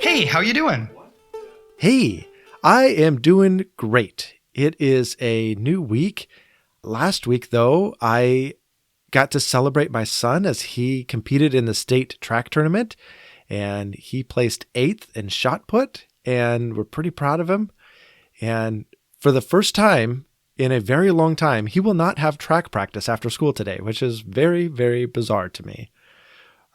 Hey, how you doing? Hey, I am doing great. It is a new week. Last week, though, I got to celebrate my son as he competed in the state track tournament, and he placed 8th in shot put, and we're pretty proud of him. And for the first time in a very long time, he will not have track practice after school today, which is very, very bizarre to me.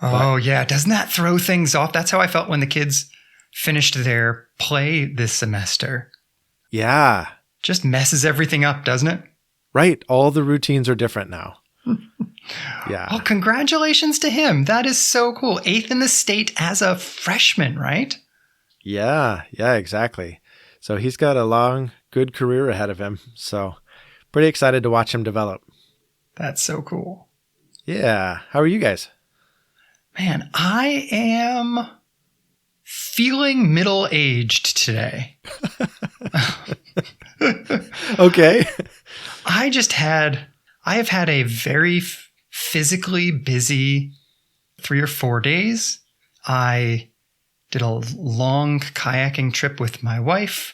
Oh, yeah. Doesn't that throw things off? That's how I felt when the kids finished their play this semester. Yeah. Just messes everything up, doesn't it? Right. All the routines are different now. Yeah. Well, congratulations to him. That is so cool. 8th in the state as a freshman, right? Yeah, exactly. So he's got a long, good career ahead of him. So pretty excited to watch him develop. That's so cool. Yeah. How are you guys? Man, I am feeling middle-aged today. Okay. I have had a very physically busy 3 or 4 days. I did a long kayaking trip with my wife.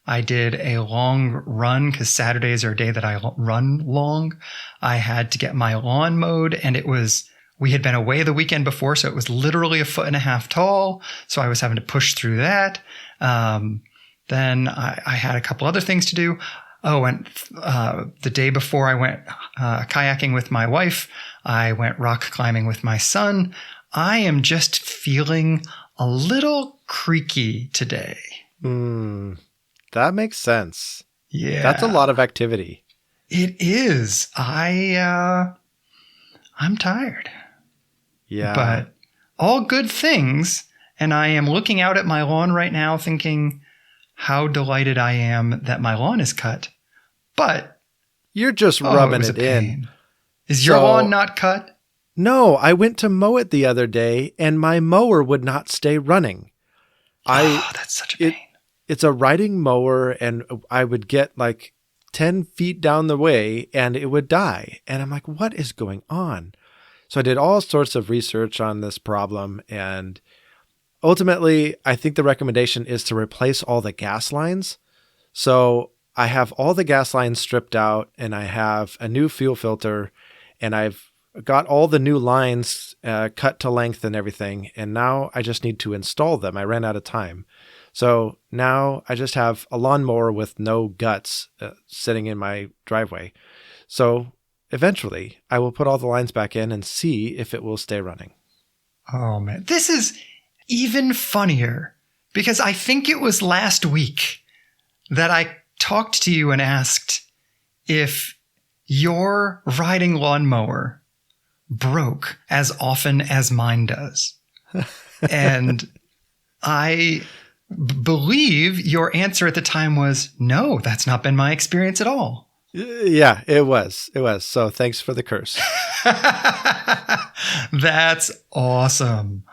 I did a long run because Saturdays are a day that I run long. I had to get my lawn mowed, and we had been away the weekend before, so it was literally 1.5 feet tall. So I was having to push through that. Then I had a couple other things to do. Oh, and the day before I went kayaking with my wife, I went rock climbing with my son. I am just feeling a little creaky today. That makes sense. Yeah. That's a lot of activity. It is. I'm tired. Yeah. But all good things. And I am looking out at my lawn right now thinking how delighted I am that my lawn is cut. But you're just rubbing it in. Is your lawn not cut? No, I went to mow it the other day and my mower would not stay running. That's such a pain. It's a riding mower and I would get like 10 feet down the way and it would die. And I'm like, what is going on? So I did all sorts of research on this problem, and ultimately, I think the recommendation is to replace all the gas lines. So I have all the gas lines stripped out, and I have a new fuel filter, and I've got all the new lines cut to length and everything, and now I just need to install them. I ran out of time. So now I just have a lawnmower with no guts sitting in my driveway. So eventually, I will put all the lines back in and see if it will stay running. Oh, man. This is even funnier because I think it was last week that I talked to you and asked if your riding lawnmower broke as often as mine does. And I believe your answer at the time was, no, that's not been my experience at all. Yeah, it was. So thanks for the curse. That's awesome.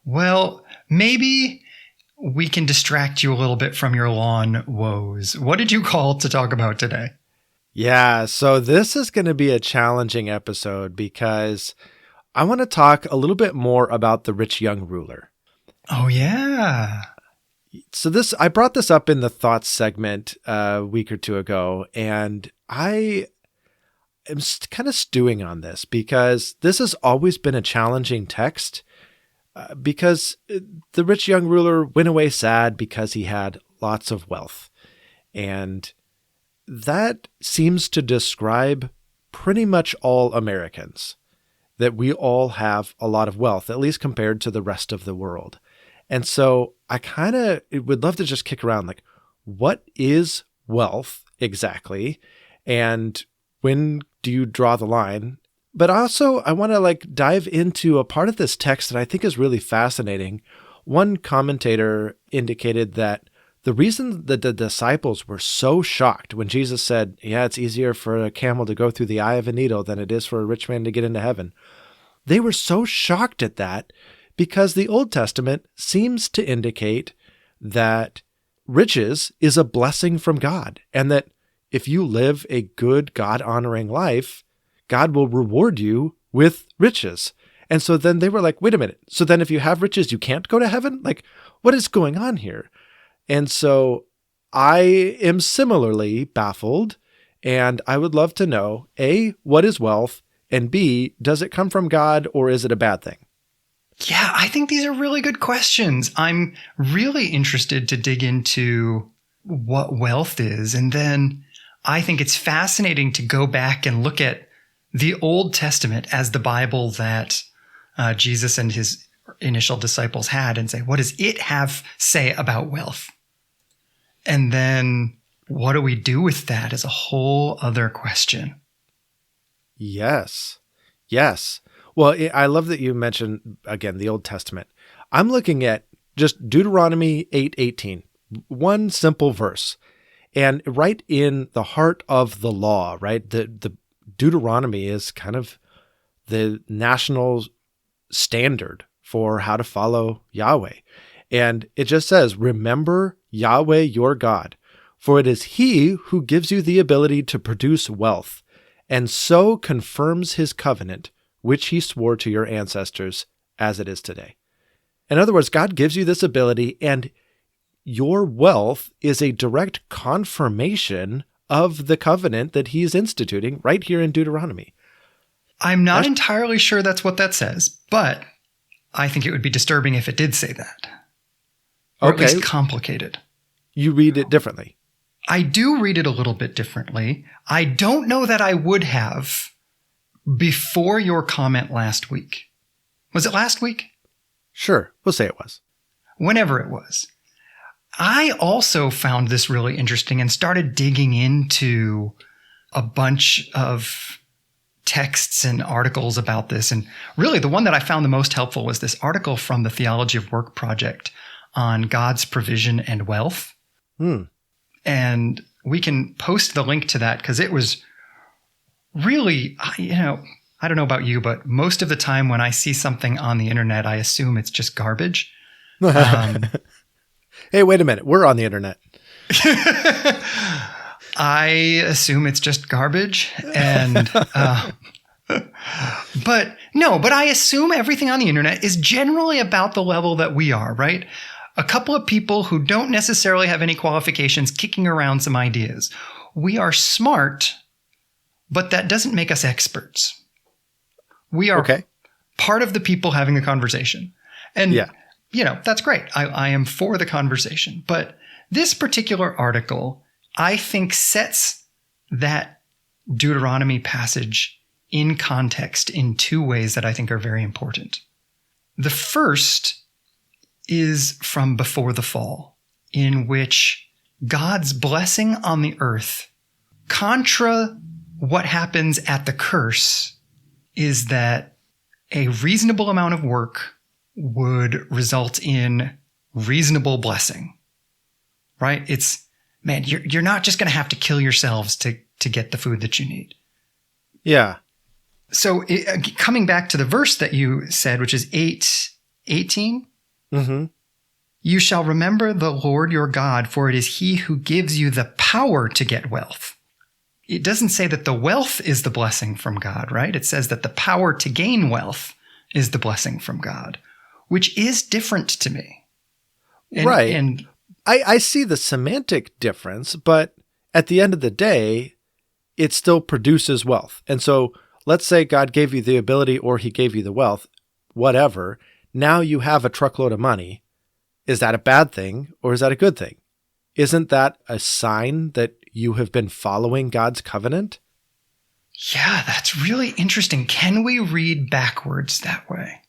Well, maybe we can distract you a little bit from your lawn woes. What did you call to talk about today? Yeah, so this is going to be a challenging episode because I want to talk a little bit more about the rich young ruler. Oh, yeah. So I brought this up in the thoughts segment a week or two ago, and I am kind of stewing on this because this has always been a challenging text because the rich young ruler went away sad because he had lots of wealth. And that seems to describe pretty much all Americans, that we all have a lot of wealth, at least compared to the rest of the world. And so I kind of would love to just kick around, like, what is wealth exactly? And when do you draw the line? But also I want to dive into a part of this text that I think is really fascinating. One commentator indicated that the reason that the disciples were so shocked when Jesus said, yeah, it's easier for a camel to go through the eye of a needle than it is for a rich man to get into heaven. They were so shocked at that because the Old Testament seems to indicate that riches is a blessing from God, and that if you live a good, God-honoring life, God will reward you with riches. And so then they were like, wait a minute. So then if you have riches, you can't go to heaven? Like, what is going on here? And so I am similarly baffled, and I would love to know, A, what is wealth? And B, does it come from God or is it a bad thing? Yeah, I think these are really good questions. I'm really interested to dig into what wealth is. And then I think it's fascinating to go back and look at the Old Testament as the Bible that Jesus and his initial disciples had and say, what does it have say about wealth? And then what do we do with that is a whole other question. Yes. Yes. Well, I love that you mentioned, again, the Old Testament. I'm looking at just Deuteronomy 8:18, one simple verse. And right in the heart of the law, right? The Deuteronomy is kind of the national standard for how to follow Yahweh. And it just says, remember Yahweh your God, for it is he who gives you the ability to produce wealth, and so confirms his covenant, which he swore to your ancestors as it is today. In other words, God gives you this ability, and your wealth is a direct confirmation of the covenant that he's instituting right here in Deuteronomy. I'm not entirely sure that's what that says, but I think it would be disturbing if it did say that. Or Okay. at least complicated. You read it differently. I do read it a little bit differently. I don't know that I would have before your comment last week. Was it last week? Sure, we'll say it was. Whenever it was. I also found this really interesting and started digging into a bunch of texts and articles about this. And really the one that I found the most helpful was this article from the Theology of Work Project on God's provision and wealth. And we can post the link to that because it was really, I don't know about you, but most of the time when I see something on the internet, I assume it's just garbage. Hey, wait a minute. We're on the internet. I assume it's just garbage. And, but I assume everything on the internet is generally about the level that we are, right? A couple of people who don't necessarily have any qualifications kicking around some ideas. We are smart, but that doesn't make us experts. We are part of the people having the conversation. And, that's great. I am for the conversation. But this particular article, I think, sets that Deuteronomy passage in context in two ways that I think are very important. The first is from before the fall, in which God's blessing on the earth, contra what happens at the curse, is that a reasonable amount of work would result in reasonable blessing, right? It's, man, you're not just going to have to kill yourselves to get the food that you need. Yeah. So coming back to the verse that you said, which is 8:18, you shall remember the Lord your God, for it is he who gives you the power to get wealth. It doesn't say that the wealth is the blessing from God, right? It says that the power to gain wealth is the blessing from God, which is different to me. Right. And I see the semantic difference, but at the end of the day, it still produces wealth. And so let's say God gave you the ability or he gave you the wealth, whatever. Now you have a truckload of money. Is that a bad thing or is that a good thing? Isn't that a sign that you have been following God's covenant? Yeah, that's really interesting. Can we read backwards that way?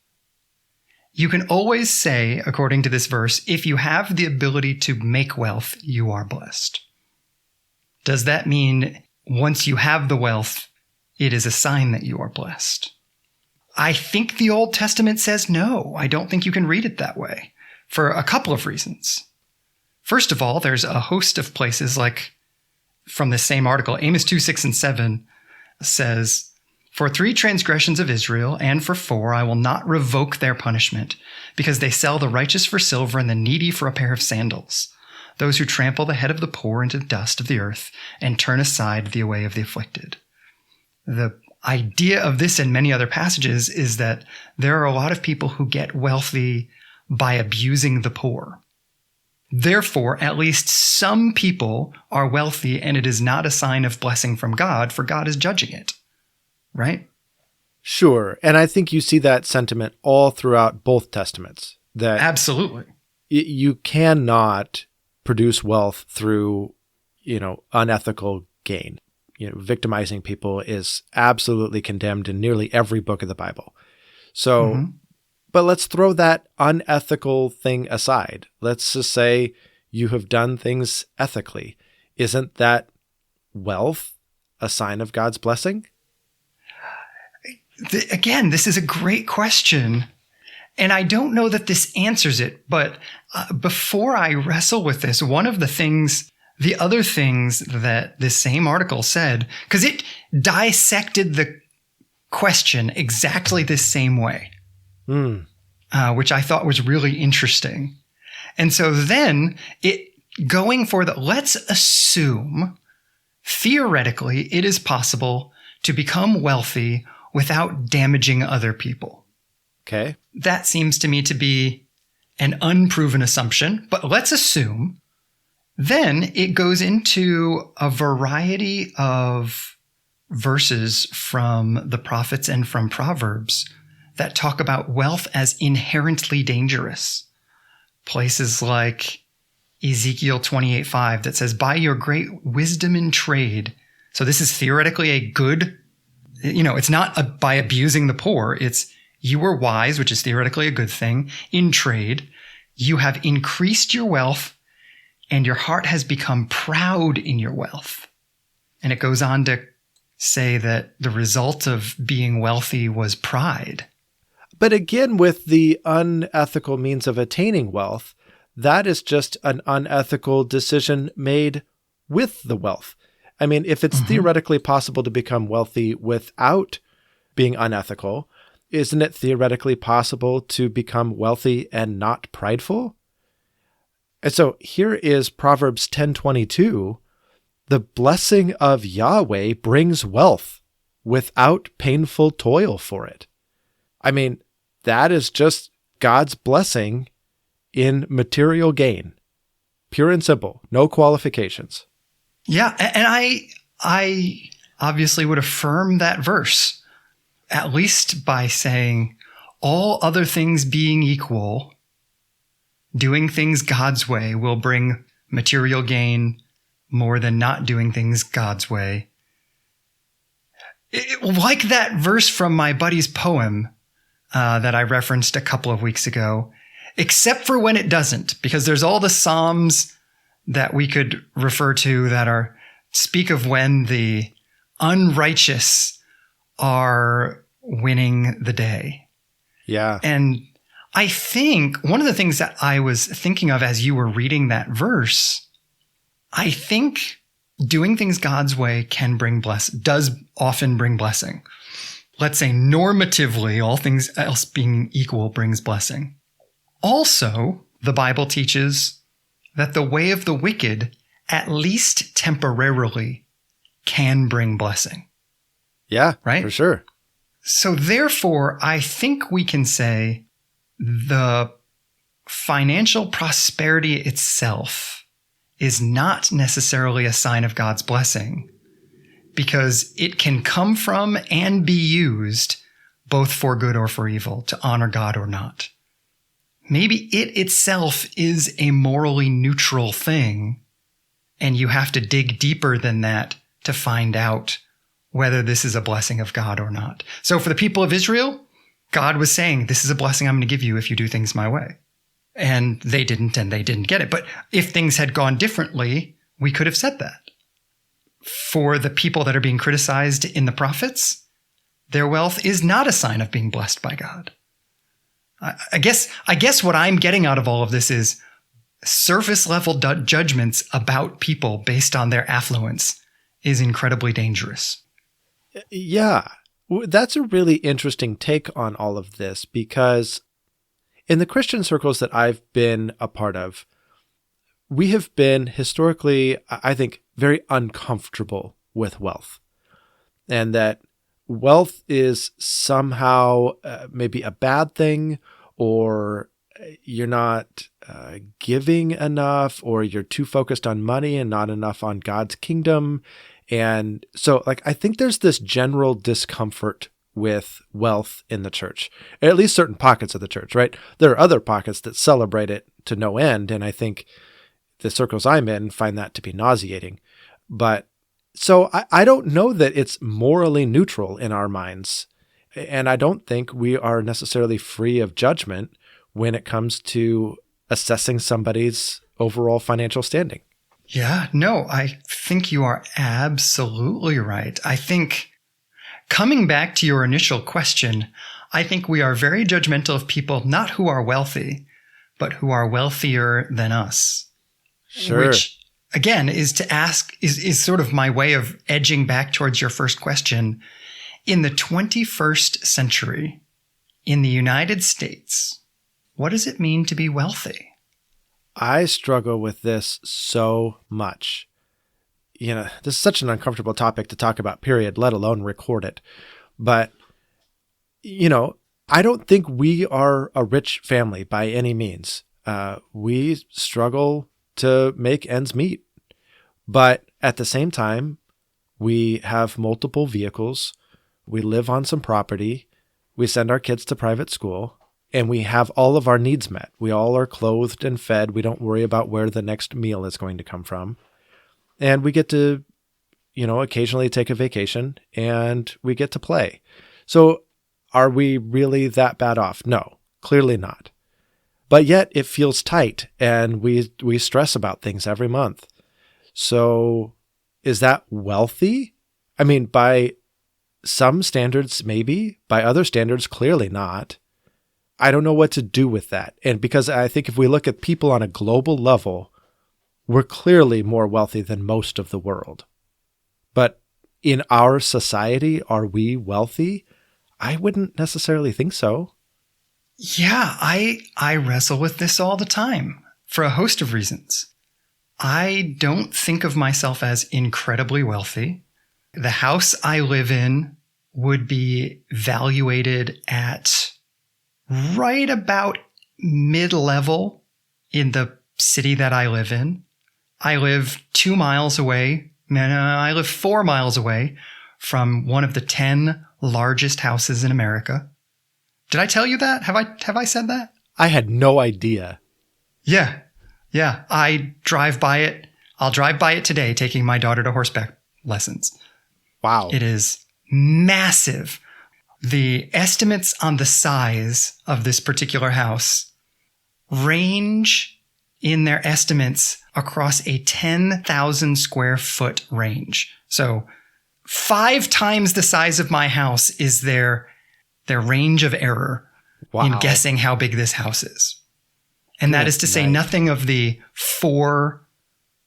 You can always say, according to this verse, if you have the ability to make wealth, you are blessed. Does that mean once you have the wealth, it is a sign that you are blessed? I think the Old Testament says no. I don't think you can read it that way for a couple of reasons. First of all, there's a host of places like from this same article, Amos 2:6-7 says, for 3 transgressions of Israel and for 4, I will not revoke their punishment because they sell the righteous for silver and the needy for a pair of sandals. Those who trample the head of the poor into the dust of the earth and turn aside the way of the afflicted. The idea of this and many other passages is that there are a lot of people who get wealthy by abusing the poor. Therefore, at least some people are wealthy, and it is not a sign of blessing from God, for God is judging it. Right? Sure. And I think you see that sentiment all throughout both testaments. That absolutely. You cannot produce wealth through, unethical gain. Victimizing people is absolutely condemned in nearly every book of the Bible. So, but let's throw that unethical thing aside. Let's just say you have done things ethically. Isn't that wealth a sign of God's blessing? Again, this is a great question. And I don't know that this answers it, but before I wrestle with this, one of the other things that this same article said, because it dissected the question exactly the same way, which I thought was really interesting. And so then let's assume theoretically it is possible to become wealthy without damaging other people. Okay. That seems to me to be an unproven assumption, but let's assume. Then it goes into a variety of verses from the prophets and from Proverbs that talk about wealth as inherently dangerous. Places like Ezekiel 28:5 that says, by your great wisdom in trade. So this is theoretically a good, it's not by abusing the poor. It's you were wise, which is theoretically a good thing, in trade. You have increased your wealth, and your heart has become proud in your wealth. And it goes on to say that the result of being wealthy was pride. But again, with the unethical means of attaining wealth, that is just an unethical decision made with the wealth. I mean, if it's theoretically possible to become wealthy without being unethical, isn't it theoretically possible to become wealthy and not prideful? And so here is Proverbs 10:22. The blessing of Yahweh brings wealth without painful toil for it. I mean, that is just God's blessing in material gain. Pure and simple, no qualifications. Yeah, and I obviously would affirm that verse, at least by saying, all other things being equal, doing things God's way will bring material gain more than not doing things God's way. Like that verse from my buddy's poem that I referenced a couple of weeks ago, except for when it doesn't, because there's all the Psalms that we could refer to that speak of when the unrighteous are winning the day. Yeah. And I think one of the things that I was thinking of as you were reading that verse, I think doing things God's way does often bring blessing. Let's say normatively, all things else being equal brings blessing. Also, the Bible teaches that the way of the wicked, at least temporarily, can bring blessing. Yeah, right? For sure. So therefore, I think we can say the financial prosperity itself is not necessarily a sign of God's blessing, because it can come from and be used both for good or for evil, to honor God or not. Maybe it itself is a morally neutral thing, and you have to dig deeper than that to find out whether this is a blessing of God or not. So for the people of Israel, God was saying, this is a blessing I'm going to give you if you do things my way. And they didn't get it. But if things had gone differently, we could have said that. For the people that are being criticized in the prophets, their wealth is not a sign of being blessed by God. I guess what I'm getting out of all of this is surface level judgments about people based on their affluence is incredibly dangerous. Yeah, that's a really interesting take on all of this, because in the Christian circles that I've been a part of, we have been historically, I think, very uncomfortable with wealth, and that wealth is somehow maybe a bad thing, or you're not giving enough, or you're too focused on money and not enough on God's kingdom. And so I think there's this general discomfort with wealth in the church, at least certain pockets of the church, right? There are other pockets that celebrate it to no end. And I think the circles I'm in find that to be nauseating. But so I don't know that it's morally neutral in our minds. And I don't think we are necessarily free of judgment when it comes to assessing somebody's overall financial standing. Yeah, no, I think you are absolutely right. I think coming back to your initial question, I think we are very judgmental of people not who are wealthy, but who are wealthier than us. Sure. Which, again, is to ask, is sort of my way of edging back towards your first question. In the 21st century, in the United States, what does it mean to be wealthy? I struggle with this so much. This is such an uncomfortable topic to talk about, period, let alone record it. But, I don't think we are a rich family by any means. We struggle to make ends meet. But at the same time, we have multiple vehicles. We live on some property. We send our kids to private school. And we have all of our needs met. We all are clothed and fed. We don't worry about where the next meal is going to come from. And we get to, occasionally take a vacation, and we get to play. So are we really that bad off? No, clearly not. But yet it feels tight, and we stress about things every month. So is that wealthy? I mean, by some standards, maybe. By other standards, clearly not. I don't know what to do with that. And because I think if we look at people on a global level, we're clearly more wealthy than most of the world. But in our society, are we wealthy? I wouldn't necessarily think so. Yeah, I wrestle with this all the time for a host of reasons. I don't think of myself as incredibly wealthy. The house I live in would be valuated at right about mid-level in the city that I live in. I live 2 miles away. I live 4 miles away from one of the 10 largest houses in America. Did I tell you that? Have I said that? I had no idea. Yeah. I drive by it. I'll drive by it today, taking my daughter to horseback lessons. Wow. It is massive. The estimates on the size of this particular house range in their estimates across a 10,000 square foot range. So 5 times the size of my house is their range of error in guessing how big this house is. And that is to say nothing of the 4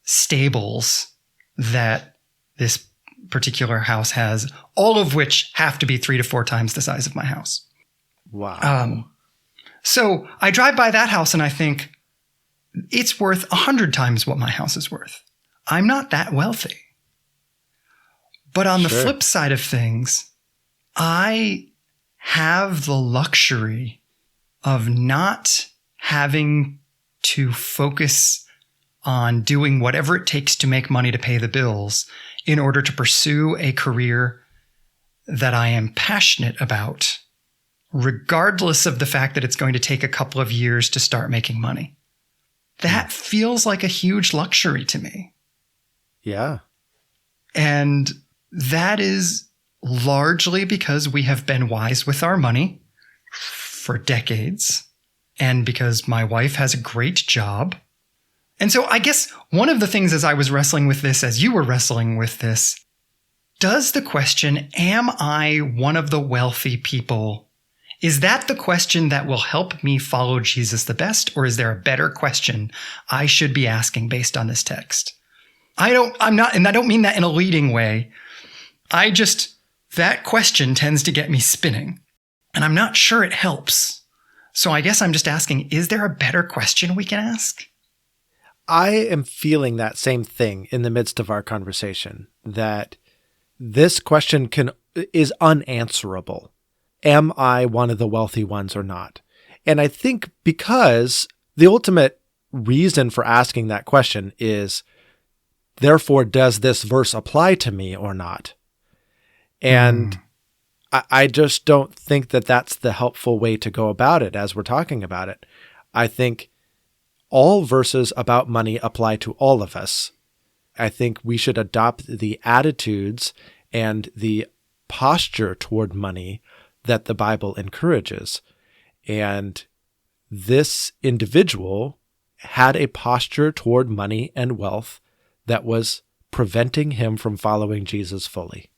stables that this particular house has, all of which have to be 3 to 4 times the size of my house. Wow. So I drive by that house and I think it's worth 100 times what my house is worth. I'm not that wealthy. But on the flip side of things, I have the luxury of not having to focus on doing whatever it takes to make money to pay the bills in order to pursue a career that I am passionate about, regardless of the fact that it's going to take a couple of years to start making money. That feels like a huge luxury to me. Yeah. And that is largely because we have been wise with our money for decades, and because my wife has a great job. And so I guess one of the things as I was wrestling with this, as you were wrestling with this, does the question, am I one of the wealthy people? Is that the question that will help me follow Jesus the best? Or is there a better question I should be asking based on this text? I'm not, and I don't mean that in a leading way. That question tends to get me spinning, and I'm not sure it helps. So I guess I'm just asking, is there a better question we can ask? I am feeling that same thing in the midst of our conversation, that this question can is unanswerable. Am I one of the wealthy ones or not? And I think because the ultimate reason for asking that question is, therefore, does this verse apply to me or not? And I just don't think that that's the helpful way to go about it as we're talking about it. I think all verses about money apply to all of us. I think we should adopt the attitudes and the posture toward money that the Bible encourages. And this individual had a posture toward money and wealth that was preventing him from following Jesus fully.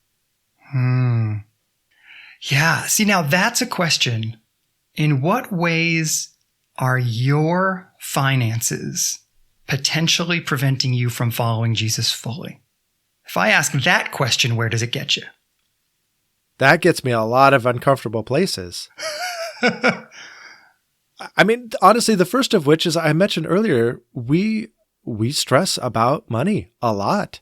Yeah. See, now that's a question. In what ways are your finances potentially preventing you from following Jesus fully? If I ask that question, where does it get you? That gets me a lot of uncomfortable places. I mean, honestly, the first of which, as I mentioned earlier, we stress about money a lot.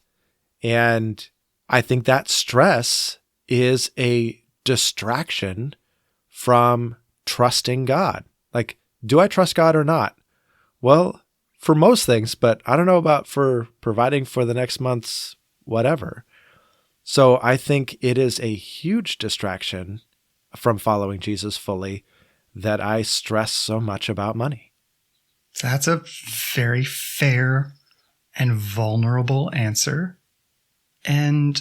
And I think that stress is a distraction from trusting God. Like, do I trust God or not? Well, for most things, but I don't know about for providing for the next month's whatever. So I think it is a huge distraction from following Jesus fully that I stress so much about money. That's a very fair and vulnerable answer. And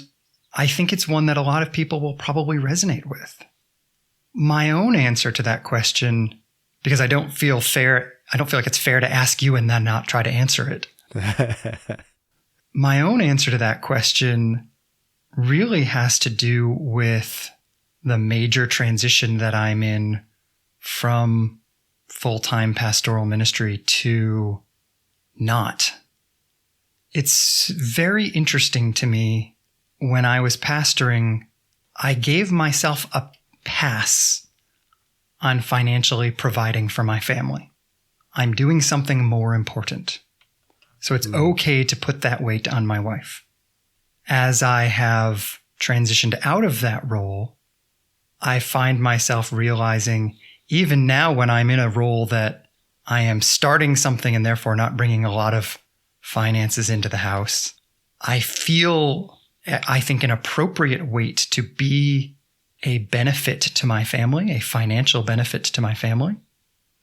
I think it's one that a lot of people will probably resonate with. My own answer to that question, because I don't feel like it's fair to ask you and then not try to answer it. My own answer to that question really has to do with the major transition that I'm in from full-time pastoral ministry to not. It's very interesting to me. When I was pastoring, I gave myself a pass on financially providing for my family. I'm doing something more important. So it's okay to put that weight on my wife. As I have transitioned out of that role, I find myself realizing, even now when I'm in a role that I am starting something and therefore not bringing a lot of finances into the house, I feel, I think, an appropriate weight to be a benefit to my family, a financial benefit to my family,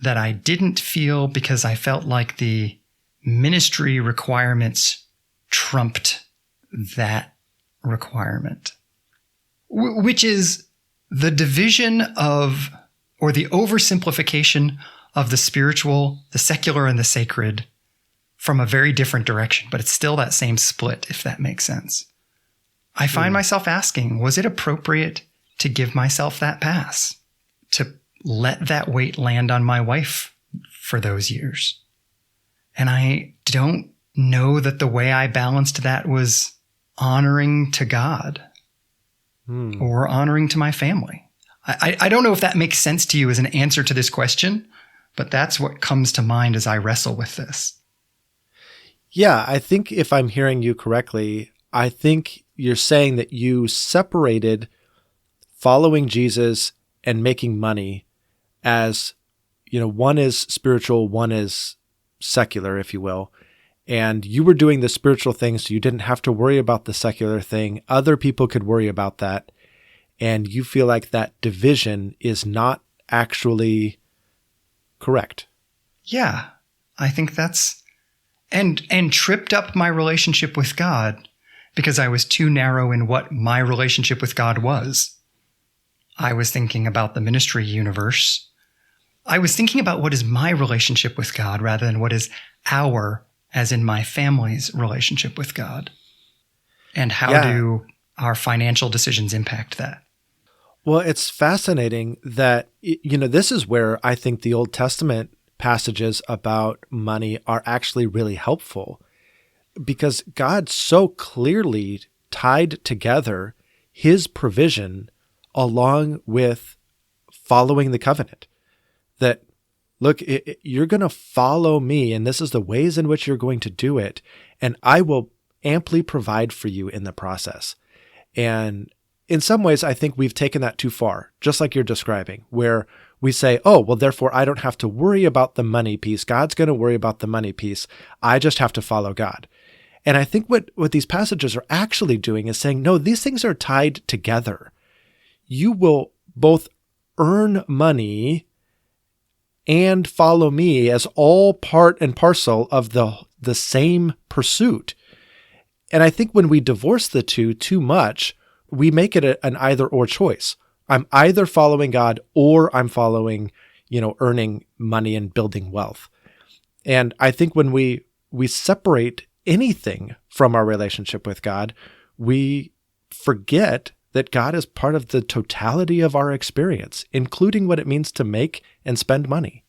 that I didn't feel because I felt like the ministry requirements trumped that requirement, which is the division of, or the oversimplification of the spiritual, the secular, and the sacred from a very different direction, but it's still that same split, if that makes sense. I find myself asking, was it appropriate to give myself that pass, to let that weight land on my wife for those years? And I don't know that the way I balanced that was honoring to God or honoring to my family. I don't know if that makes sense to you as an answer to this question, but that's what comes to mind as I wrestle with this. Yeah, I think if I'm hearing you correctly, I think you're saying that you separated following Jesus and making money as, one is spiritual, one is secular, if you will. And you were doing the spiritual thing, so you didn't have to worry about the secular thing. Other people could worry about that. And you feel like that division is not actually correct. Yeah, I think that's, and tripped up my relationship with God because I was too narrow in what my relationship with God was. I was thinking about the ministry universe. I was thinking about what is my relationship with God rather than what is our, as in my family's relationship with God. And how do our financial decisions impact that? Well, it's fascinating that, this is where I think the Old Testament passages about money are actually really helpful, because God so clearly tied together his provision along with following the covenant. That, look, you're going to follow me, and this is the ways in which you're going to do it, and I will amply provide for you in the process. And in some ways, I think we've taken that too far, just like you're describing, where we say, oh, well, therefore I don't have to worry about the money piece. God's going to worry about the money piece. I just have to follow God. And I think what these passages are actually doing is saying, no, these things are tied together. You will both earn money and follow me as all part and parcel of the same pursuit. And I think when we divorce the two too much, we make it an either or choice. I'm either following God or I'm following, earning money and building wealth. And I think when we separate anything from our relationship with God, we forget that God is part of the totality of our experience, including what it means to make and spend money.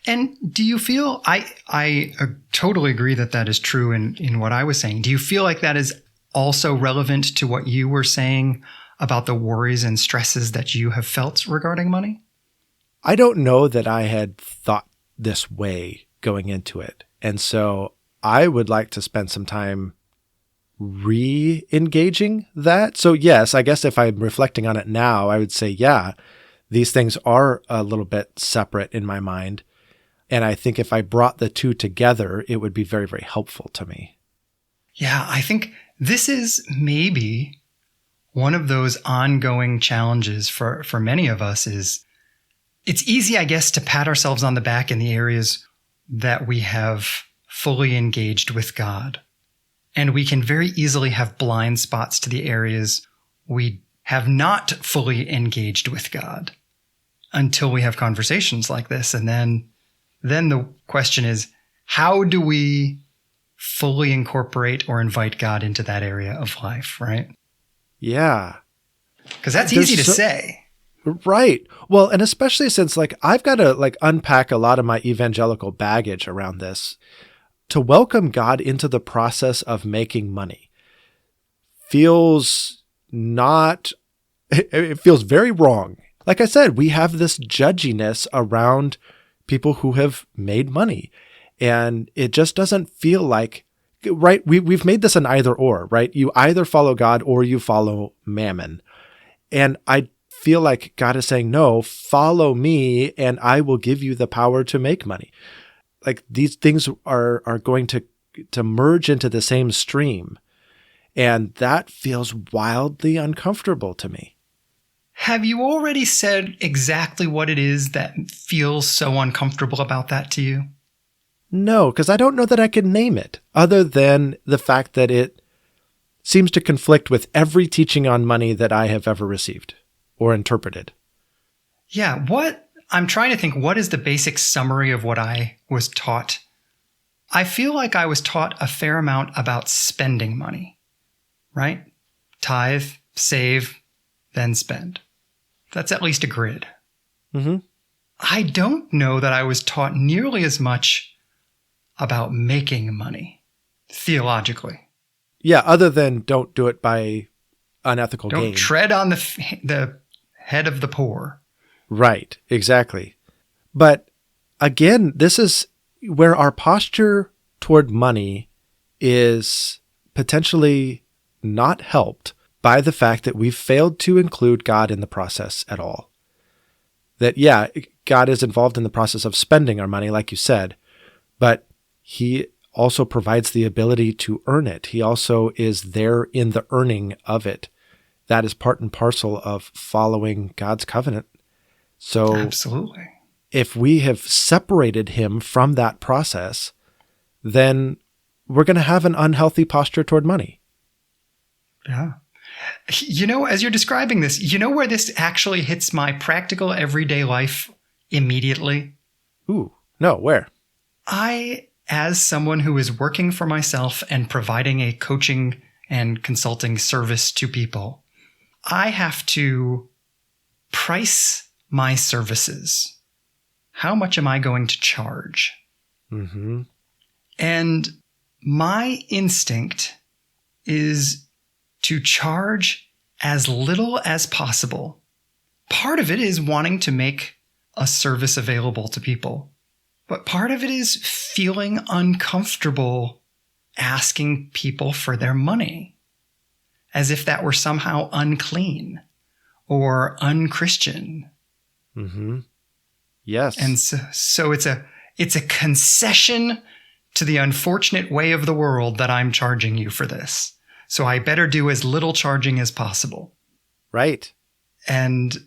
And do you feel, I totally agree that is true in what I was saying. Do you feel like that is also relevant to what you were saying about the worries and stresses that you have felt regarding money? I don't know that I had thought this way going into it. And so I would like to spend some time re-engaging that. So yes, I guess if I'm reflecting on it now, I would say, yeah, these things are a little bit separate in my mind. And I think if I brought the two together, it would be very, very helpful to me. Yeah, I think this is maybe one of those ongoing challenges for many of us is it's easy, I guess, to pat ourselves on the back in the areas that we have fully engaged with God. And we can very easily have blind spots to the areas we have not fully engaged with God until we have conversations like this. And then the question is, how do we fully incorporate or invite God into that area of life, right? Yeah. Because that's easy to say. Right. Well, and especially since I've got to unpack a lot of my evangelical baggage around this. To welcome God into the process of making money feels it feels very wrong. Like I said, we have this judginess around people who have made money. And it just doesn't feel like, right? We've made this an either or, right? You either follow God or you follow mammon. And I feel like God is saying, no, follow me and I will give you the power to make money. Like these things are going to merge into the same stream. And that feels wildly uncomfortable to me. Have you already said exactly what it is that feels so uncomfortable about that to you? No, because I don't know that I can name it, other than the fact that it seems to conflict with every teaching on money that I have ever received or interpreted. Yeah, I'm trying to think, what is the basic summary of what I was taught? I feel like I was taught a fair amount about spending money, right? Tithe, save, then spend. That's at least a grid. Mm-hmm. I don't know that I was taught nearly as much about making money theologically. Yeah, other than don't do it by unethical gain. Don't tread on the head of the poor. Right, exactly. But again, this is where our posture toward money is potentially not helped by the fact that we've failed to include God in the process at all. That, yeah, God is involved in the process of spending our money, like you said, but he also provides the ability to earn it. He also is there in the earning of it. That is part and parcel of following God's covenant. So absolutely, if we have separated him from that process, then we're going to have an unhealthy posture toward money. Yeah. As you're describing this, where this actually hits my practical everyday life immediately? Ooh, no, where? As someone who is working for myself and providing a coaching and consulting service to people, I have to price my services. How much am I going to charge? Mm-hmm. And my instinct is to charge as little as possible. Part of it is wanting to make a service available to people, but part of it is feeling uncomfortable asking people for their money. as if that were somehow unclean or unchristian. Mm-hmm. Yes. And so it's a concession to the unfortunate way of the world that I'm charging you for this. So I better do as little charging as possible. Right. And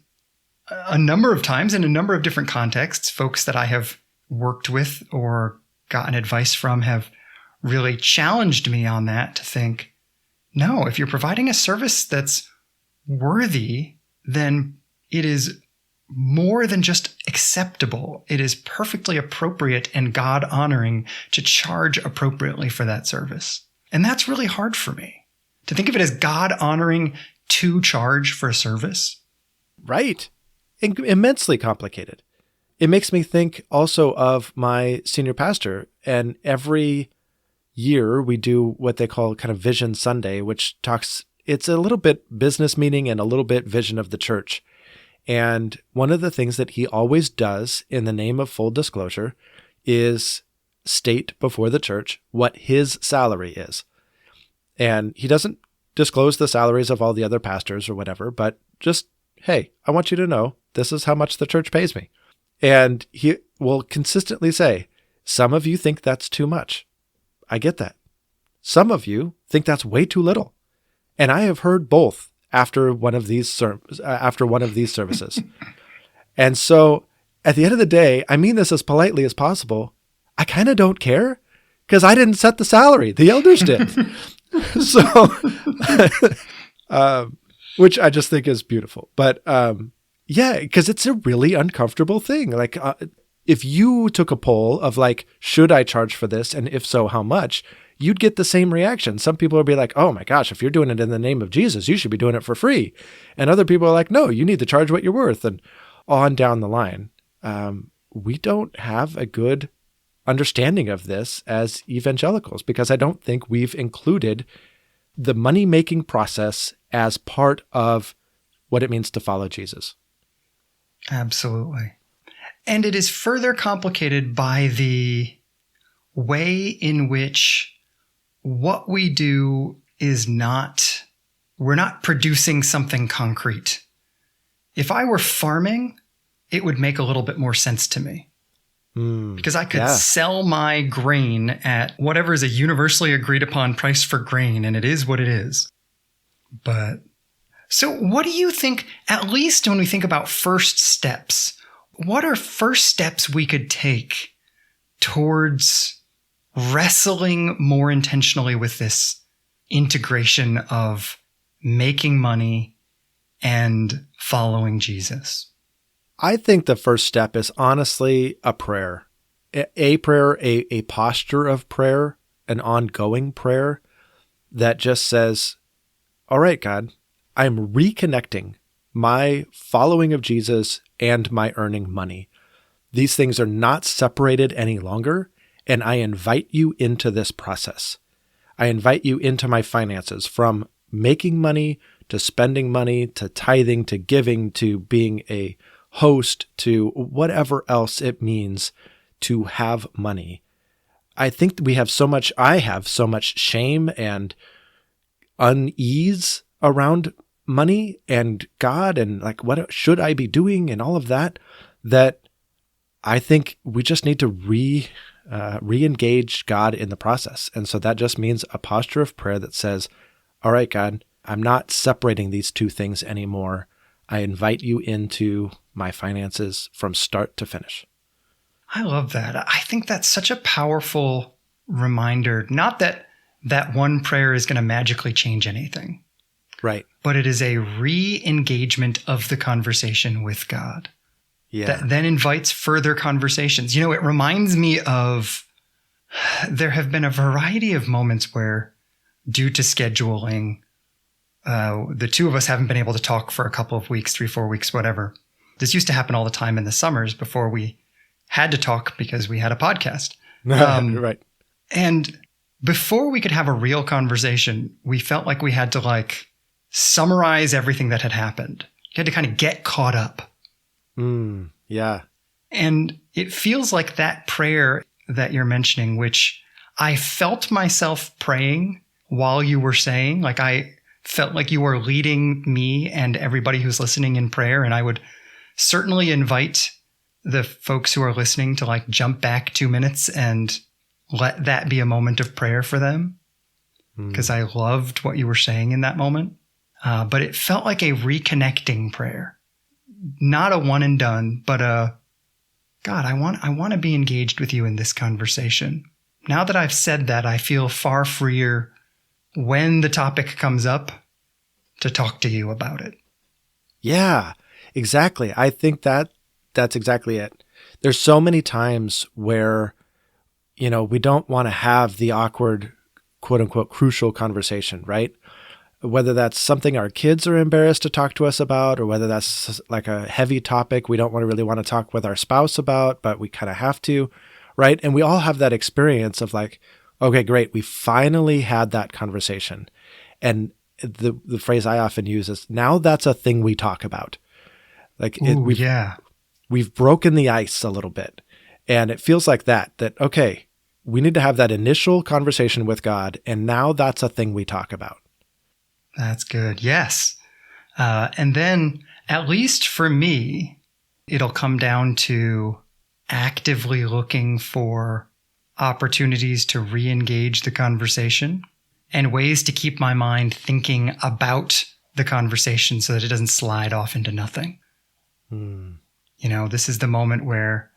a number of times in a number of different contexts, folks that I have worked with or gotten advice from have really challenged me on that to think, no, if you're providing a service that's worthy, then it is more than just acceptable. It is perfectly appropriate and God-honoring to charge appropriately for that service. And that's really hard for me, to think of it as God-honoring to charge for a service. Right. Immensely complicated. It makes me think also of my senior pastor, and every year we do what they call kind of Vision Sunday, which it's a little bit business meeting and a little bit vision of the church. And one of the things that he always does in the name of full disclosure is state before the church what his salary is. And he doesn't disclose the salaries of all the other pastors or whatever, but just, hey, I want you to know this is how much the church pays me. And he will consistently say, some of you think that's too much. I get that. Some of you think that's way too little. And I have heard both after one of these services. And so at the end of the day, I mean this as politely as possible. I kind of don't care because I didn't set the salary. The elders did. So, which I just think is beautiful. But yeah, because it's a really uncomfortable thing. Like if you took a poll of like, should I charge for this? And if so, how much? You'd get the same reaction. Some people would be like, oh my gosh, if you're doing it in the name of Jesus, you should be doing it for free. And other people are like, no, you need to charge what you're worth. And on down the line. We don't have a good understanding of this as evangelicals because I don't think we've included the money-making process as part of what it means to follow Jesus. Absolutely. And it is further complicated by the way in which what we do is we're not producing something concrete. If I were farming, it would make a little bit more sense to me. Because I could sell my grain at whatever is a universally agreed upon price for grain, and it is what it is. But so what do you think, at least when we think about first steps, what are first steps we could take towards wrestling more intentionally with this integration of making money and following Jesus? I think the first step is honestly a prayer, a prayer, a posture of prayer, an ongoing prayer that just says, all right, God, I'm reconnecting my following of Jesus and my earning money. These things are not separated any longer, and I invite you into this process. I invite you into my finances, from making money to spending money to tithing to giving to being a host to whatever else it means to have money. I think I have so much shame and unease around money and God and like, what should I be doing and all of that, that I think we just need to re-engage God in the process. And so that just means a posture of prayer that says, all right, God, I'm not separating these two things anymore. I invite you into my finances from start to finish. I love that. I think that's such a powerful reminder. Not that that one prayer is going to magically change anything. Right. But it is a re-engagement of the conversation with God. Yeah. That then invites further conversations. It reminds me of, there have been a variety of moments where, due to scheduling, the two of us haven't been able to talk for a couple of weeks, 3-4 weeks, whatever. This used to happen all the time in the summers before we had to talk because we had a podcast. Right. And before we could have a real conversation, we felt like we had to summarize everything that had happened. You had to kind of get caught up. Yeah. And it feels like that prayer that you're mentioning, which I felt myself praying while you were saying, I felt like you were leading me and everybody who's listening in prayer. And I would certainly invite the folks who are listening to like jump back 2 minutes and let that be a moment of prayer for them. Because I loved what you were saying in that moment. But it felt like a reconnecting prayer, not a one and done, but a, God, I want to be engaged with you in this conversation. Now that I've said that, I feel far freer when the topic comes up to talk to you about it. Yeah, exactly. I think that's exactly it. There's so many times where, we don't want to have the awkward, quote unquote, crucial conversation, right? Whether that's something our kids are embarrassed to talk to us about, or whether that's like a heavy topic we don't really want to talk with our spouse about, but we kind of have to, right? And we all have that experience of like, okay, great, we finally had that conversation. And the phrase I often use is, now that's a thing we talk about. Like we've broken the ice a little bit. And it feels like that, okay, we need to have that initial conversation with God, and now that's a thing we talk about. That's good. Yes. And then, at least for me, it'll come down to actively looking for opportunities to re-engage the conversation and ways to keep my mind thinking about the conversation so that it doesn't slide off into nothing. This is the moment where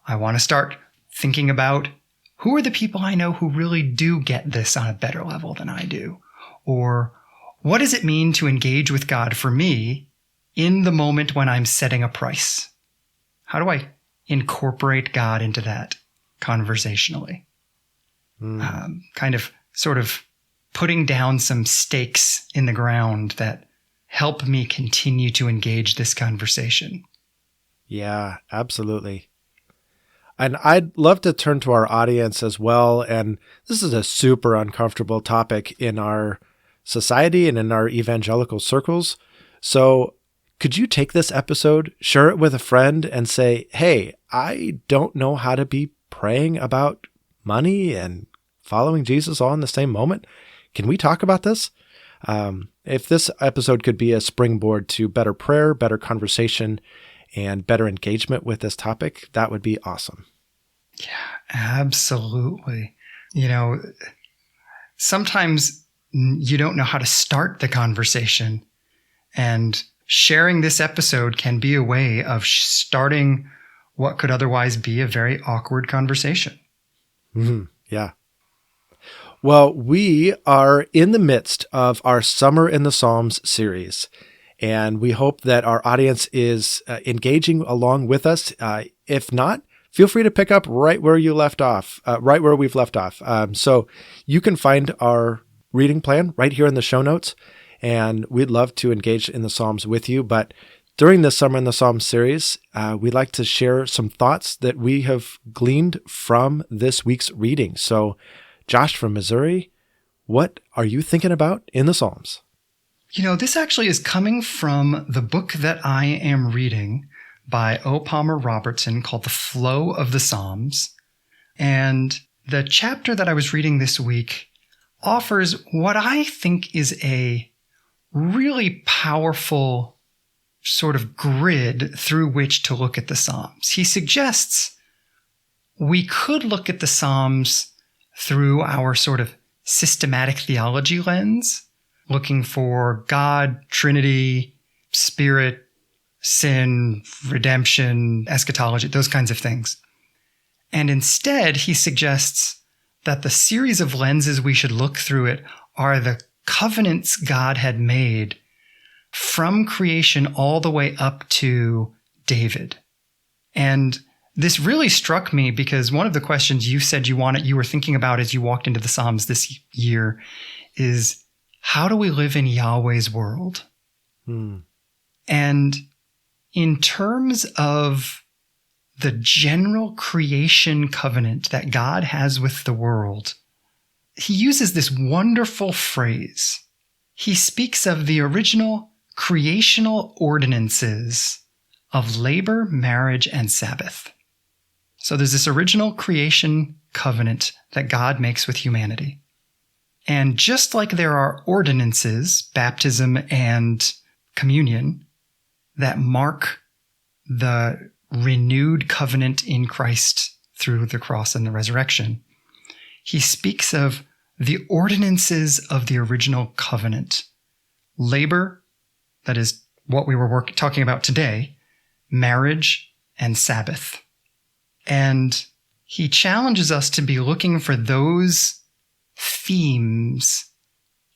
I want to start thinking about who are the people I know who really do get this on a better level than I do? Or what does it mean to engage with God for me in the moment when I'm setting a price? How do I incorporate God into that conversationally? Kind of sort of putting down some stakes in the ground that help me continue to engage this conversation. Yeah, absolutely. And I'd love to turn to our audience as well. And this is a super uncomfortable topic in our society and in our evangelical circles. So could you take this episode, share it with a friend, and say, hey, I don't know how to be praying about money and following Jesus all in the same moment. Can we talk about this? If this episode could be a springboard to better prayer, better conversation, and better engagement with this topic, that would be awesome. Yeah, absolutely. Sometimes you don't know how to start the conversation, and sharing this episode can be a way of starting what could otherwise be a very awkward conversation. Yeah. Well, we are in the midst of our Summer in the Psalms series, and we hope that our audience is engaging along with us. If not, feel free to pick up right where you left off, right where we've left off. So you can find our reading plan right here in the show notes, and we'd love to engage in the Psalms with you. But during this Summer in the Psalms series, we'd like to share some thoughts that we have gleaned from this week's reading. So Josh from Missouri, what are you thinking about in the Psalms? This actually is coming from the book that I am reading by O. Palmer Robertson called The Flow of the Psalms. And the chapter that I was reading this week offers what I think is a really powerful sort of grid through which to look at the Psalms. He suggests we could look at the Psalms through our sort of systematic theology lens, looking for God, Trinity, Spirit, sin, redemption, eschatology, those kinds of things. And instead, he suggests that the series of lenses we should look through it are the covenants God had made from creation all the way up to David. And this really struck me because one of the questions you said you were thinking about as you walked into the Psalms this year is, how do we live in Yahweh's world? And in terms of the general creation covenant that God has with the world, he uses this wonderful phrase. He speaks of the original creational ordinances of labor, marriage, and Sabbath. So there's this original creation covenant that God makes with humanity. And just like there are ordinances, baptism and communion, that mark the renewed covenant in Christ through the cross and the resurrection, he speaks of the ordinances of the original covenant. Labor, that is what we were talking about today, marriage, and Sabbath. And he challenges us to be looking for those themes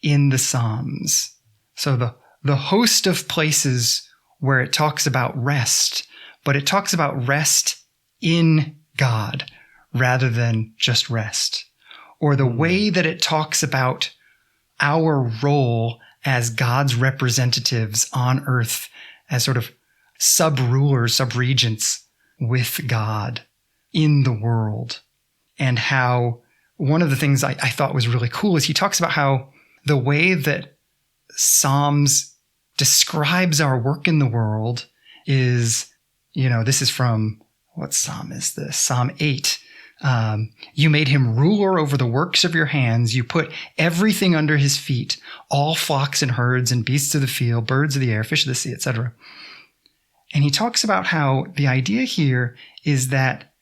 in the Psalms. So the host of places where it talks about rest, but it talks about rest in God rather than just rest. Or the way that it talks about our role as God's representatives on earth as sort of sub-rulers, sub-regents with God in the world. And how one of the things I thought was really cool is he talks about how the way that Psalms describes our work in the world is, this is from, what Psalm is this? Psalm 8. You made him ruler over the works of your hands. You put everything under his feet, all flocks and herds and beasts of the field, birds of the air, fish of the sea, etc. And he talks about how the idea here is that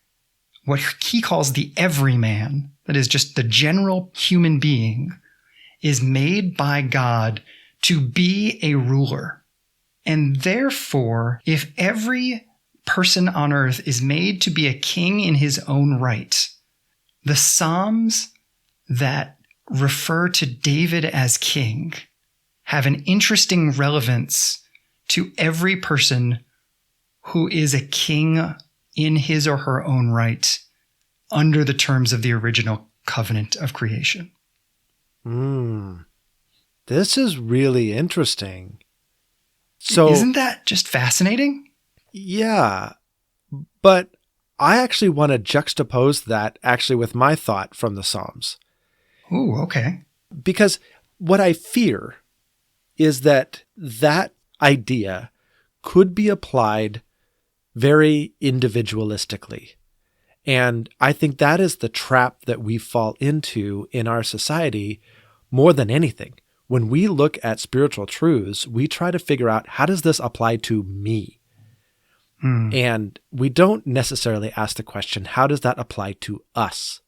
what he calls the everyman, that is just the general human being, is made by God to be a ruler. And therefore, if every person on earth is made to be a king in his own right, the Psalms that refer to David as king have an interesting relevance to every person who is a king in his or her own right under the terms of the original covenant of creation. This is really interesting. So, isn't that just fascinating? Yeah, but I actually want to juxtapose that actually with my thought from the Psalms. Ooh, okay. Because what I fear is that idea could be applied very individualistically. And I think that is the trap that we fall into in our society more than anything. When we look at spiritual truths, we try to figure out, how does this apply to me? And we don't necessarily ask the question, how does that apply to us?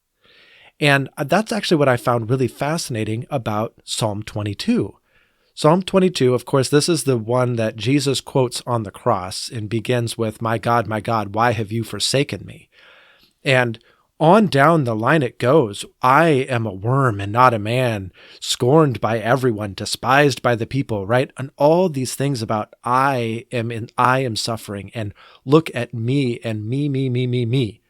And that's actually what I found really fascinating about Psalm 22. Psalm 22, of course, this is the one that Jesus quotes on the cross and begins with, my God, why have you forsaken me? And on down the line it goes. I am a worm and not a man, scorned by everyone, despised by the people, right? And all these things about I am suffering, and look at me and me.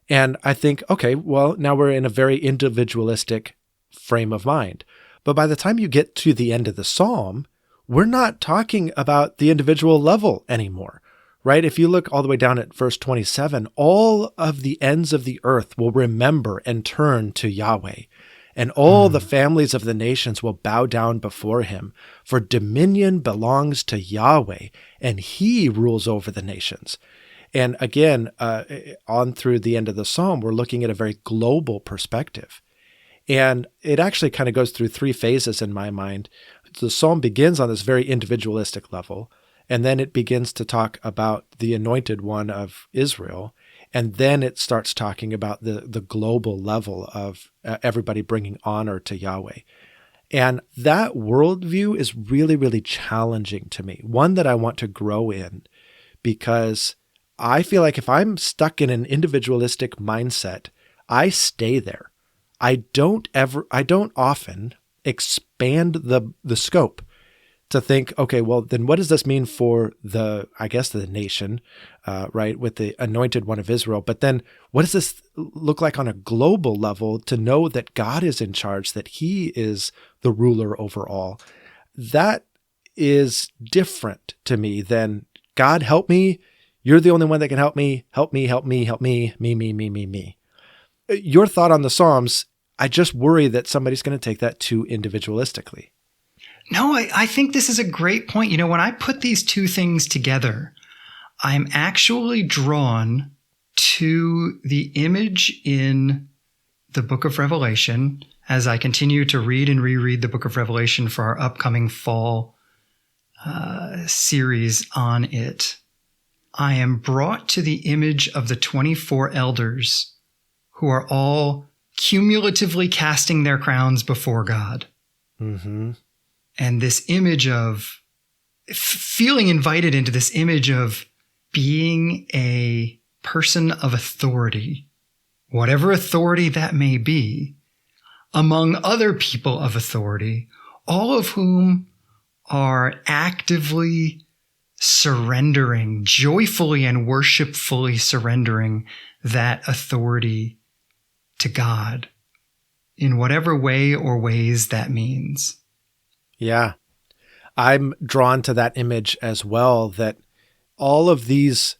And I think, okay, well, now we're in a very individualistic frame of mind. But by the time you get to the end of the psalm, we're not talking about the individual level anymore. Right? If you look all the way down at verse 27, all of the ends of the earth will remember and turn to Yahweh, and all the families of the nations will bow down before him. For dominion belongs to Yahweh, and he rules over the nations. And again, on through the end of the psalm, we're looking at a very global perspective. And it actually kind of goes through three phases in my mind. The psalm begins on this very individualistic level. And then it begins to talk about the anointed one of Israel. And then it starts talking about the global level of everybody bringing honor to Yahweh. And that worldview is really, really challenging to me, one that I want to grow in, because I feel like if I'm stuck in an individualistic mindset, I stay there. I don't often expand the scope to think, okay, well, then what does this mean for the nation, right, with the anointed one of Israel? But then what does this look like on a global level to know that God is in charge, that he is the ruler over all? That is different to me than, God, help me. You're the only one that can help me. Help me, me. Your thought on the Psalms, I just worry that somebody's going to take that too individualistically. No, I think this is a great point. When I put these two things together, I'm actually drawn to the image in the book of Revelation as I continue to read and reread the book of Revelation for our upcoming fall series on it, I am brought to the image of the 24 elders who are all cumulatively casting their crowns before God. Mm-hmm. And this image of feeling invited into this image of being a person of authority, whatever authority that may be, among other people of authority, all of whom are actively surrendering, joyfully and worshipfully surrendering that authority to God in whatever way or ways that means. Yeah. I'm drawn to that image as well, that all of these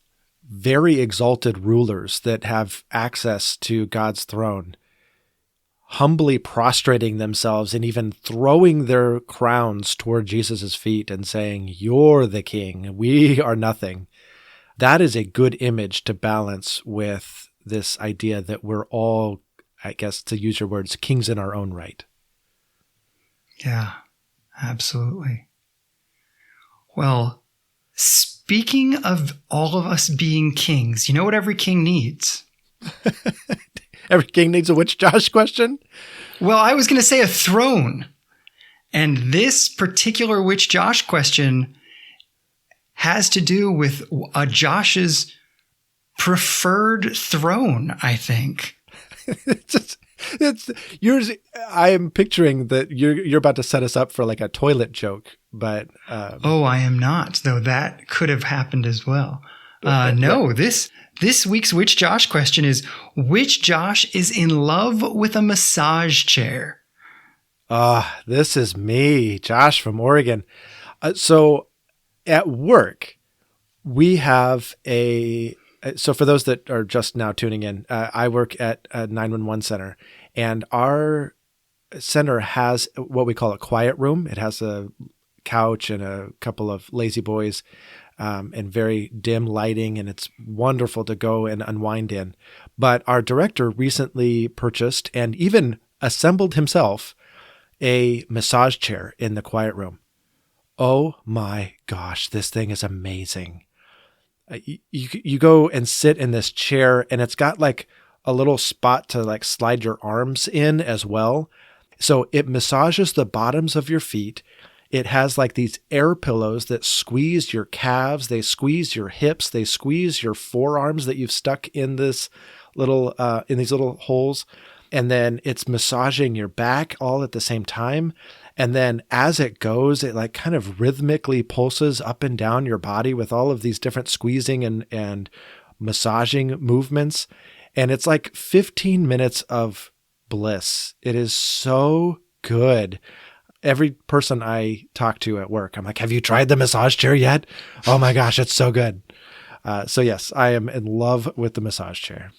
very exalted rulers that have access to God's throne, humbly prostrating themselves and even throwing their crowns toward Jesus' feet and saying, "You're the king, we are nothing." That is a good image to balance with this idea that we're all, I guess, to use your words, kings in our own right. Yeah, absolutely. Well, speaking of all of us being kings, you know what every king needs? Every king needs a which Josh question? Well, I was going to say a throne. And this particular which Josh question has to do with Josh's preferred throne, I think. It's yours. I am picturing that you're about to set us up for like a toilet joke, but oh, I am not, though that could have happened as well. No, this week's Which Josh question is, which Josh is in love with a massage chair? This is me, Josh from Oregon. So at work, we have so for those that are just now tuning in, I work at a 911 center, and our center has what we call a quiet room. It has a couch and a couple of lazy boys, and very dim lighting, and it's wonderful to go and unwind in. But our director recently purchased and even assembled himself a massage chair in the quiet room. Oh my gosh, this thing is amazing. You go and sit in this chair, and it's got like a little spot to like slide your arms in as well. So it massages the bottoms of your feet. It has like these air pillows that squeeze your calves. They squeeze your hips. They squeeze your forearms that you've stuck in this little, in these little holes. And then it's massaging your back all at the same time. And then as it goes, it like kind of rhythmically pulses up and down your body with all of these different squeezing and massaging movements. And it's like 15 minutes of bliss. It is so good. Every person I talk to at work, I'm like, "Have you tried the massage chair yet? Oh my gosh, it's so good." So yes, I am in love with the massage chair.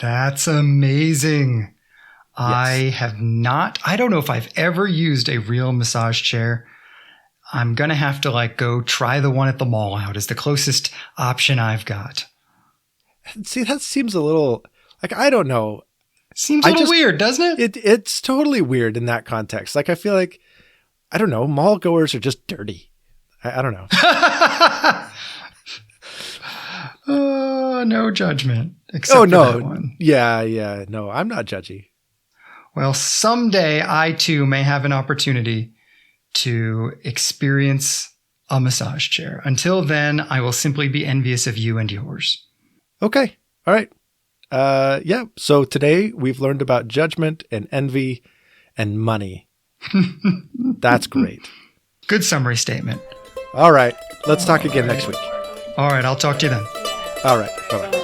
That's amazing. Yes. I don't know if I've ever used a real massage chair. I'm going to have to like go try the one at the mall out as the closest option I've got. See, that seems a little like, I don't know. Seems a little weird, doesn't it? It's totally weird in that context. Like, I feel like, I don't know, mall goers are just dirty. I don't know. Oh, no judgment. Except Oh, for no. that one. Yeah. No, I'm not judgy. Well, someday I too may have an opportunity to experience a massage chair. Until then, I will simply be envious of you and yours. Okay. All right. Yeah. So today we've learned about judgment and envy and money. That's great. Good summary statement. All right. Let's talk again next week. All right. I'll talk to you then. All right. Bye-bye.